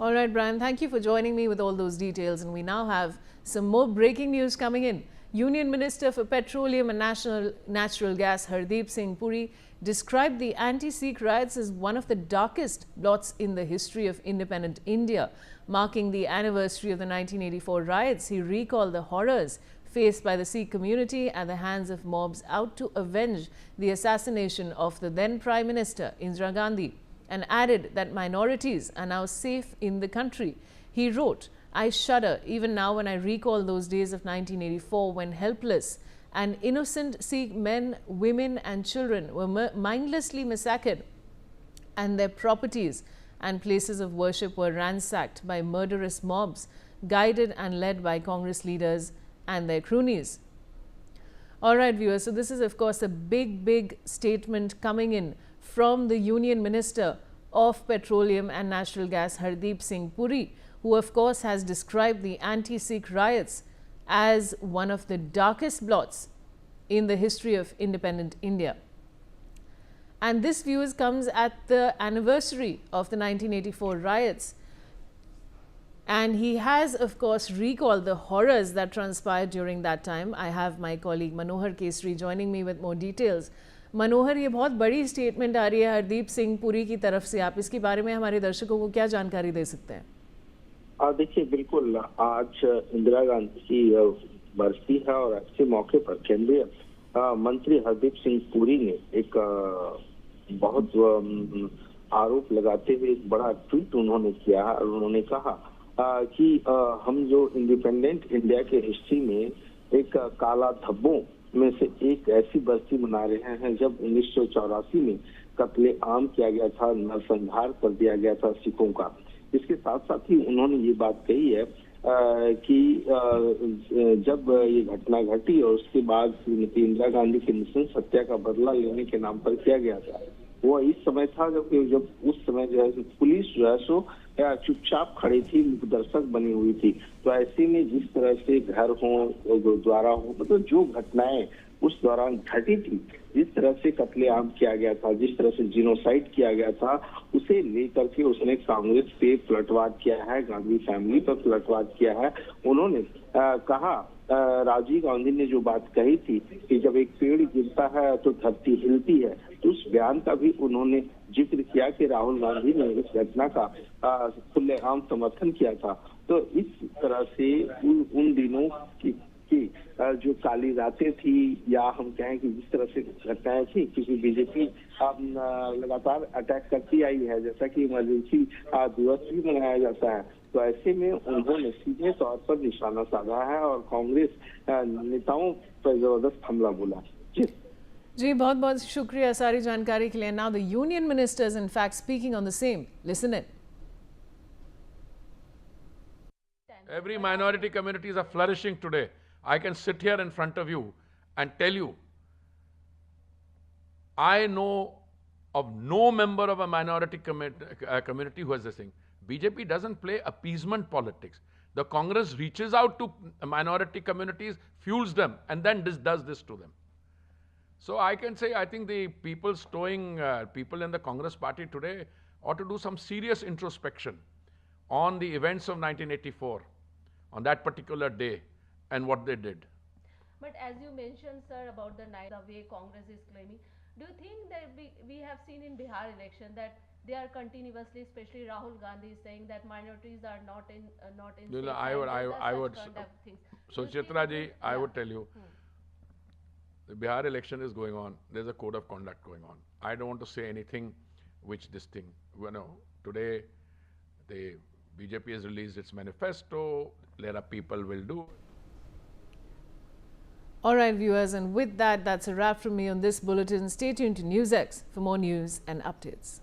All right, Brian, thank you for joining me with all those details. And we now have some more breaking news coming in. Union Minister for Petroleum and Natural Gas Hardeep Singh Puri described the anti-Sikh riots as one of the darkest blots in the history of independent India. Marking the anniversary of the 1984 riots, he recalled the horrors faced by the Sikh community at the hands of mobs out to avenge the assassination of the then Prime Minister Indira Gandhi, and added that minorities are now safe in the country. He wrote, "I shudder even now when I recall those days of 1984 when helpless and innocent Sikh men, women and children were mindlessly massacred and their properties and places of worship were ransacked by murderous mobs guided and led by Congress leaders and their cronies." All right, viewers, so this is of course a big statement coming in from the Union Minister of Petroleum and Natural Gas Hardeep Singh Puri, who of course has described the anti-Sikh riots as one of the darkest blots in the history of independent India. And this, viewers, comes at the anniversary of the 1984 riots. And he has, of course, recalled the horrors that transpired during that time. I have my colleague Manohar Kesri joining me with more details. मनोहर, ये बहुत बड़ी statement आ रही है हरदीप सिंह पुरी की तरफ से, आप इसके बारे में हमारे दर्शकों को क्या जानकारी दे सकते हैं? देखिए, बिल्कुल आज इंदिरा गांधी की बरसी है और ऐसे मौके पर केंद्रीय मंत्री हरदीप सिंह पुरी ने एक बहुत आरोप लगाते हुए एक बड़ा ट्वीट उन्होंने किया और उन्होंने कहा कि हम जो इंडिपेंडेंट इंडिया के हिस्ट्री में एक काला धब्बों में से एक ऐसी बस्ती मना रहे हैं जब 1984 में कत्ले आम किया गया था, नरसंहार कर दिया गया था सिखों का। इसके साथ साथ ही उन्होंने ये बात कही है कि जब ये घटना घटी और उसके बाद श्रीमती इंदिरा गांधी की नृशंस हत्या का बदला लेने के नाम पर किया गया था, वो इस समय था जब उस समय जो है पुलिस जो है सो चुपचाप खड़ी थी, दर्शक बनी हुई थी। तो ऐसे में जिस तरह से घर हो, गुरुद्वारा हो, मतलब जो घटनाएं उस दौरान घटी थी, जिस तरह से कत्लेआम किया गया था, जिस तरह से जीनोसाइड किया गया था, उसे लेकर के उसने कांग्रेस पे पलटवार किया है, गांधी फैमिली पर पलटवार किया है। उन्होंने कहा, राजीव गांधी ने जो बात कही थी कि जब एक पेड़ गिरता है तो धरती हिलती है, तो उस बयान का भी उन्होंने जिक्र किया कि राहुल गांधी ने इस घटना का खुलेआम समर्थन किया था। तो इस तरह से उन दिनों की जो काली रातें थी, या हम कहें कि जिस तरह से घटनाएं थी, क्योंकि बीजेपी लगातार अटैक करती आई है, जैसा कि इमरजेंसी दिवस भी मनाया जाता है, तो ऐसे में उन्होंने सीधे तौर पर निशाना साधा है और कांग्रेस नेताओं पर जबरदस्त हमला बोला। जी, बहुत बहुत शुक्रिया सारी जानकारी के लिए। Now the union ministers in fact speaking on the same, listen in. Every minority communities are flourishing today. I can sit here in front of you and tell you, I know of no member of a minority community who has this thing. BJP doesn't play appeasement politics. The Congress reaches out to minority communities, fuels them, and then does this to them. So I can say, I think the people people in the Congress party today ought to do some serious introspection on the events of 1984, on that particular day, and what they did. But as you mentioned, sir, about the way Congress is claiming, do you think that we have seen in Bihar election that they are continuously, especially Rahul Gandhi, is saying that minorities are not in I would. So Chitra ji, I would tell you, the Bihar election is going on. There's a code of conduct going on. I don't want to say anything which this thing. Today the BJP has released its manifesto. There are people will do. All right, viewers, and with that, that's a wrap from me on this bulletin. Stay tuned to NewsX for more news and updates.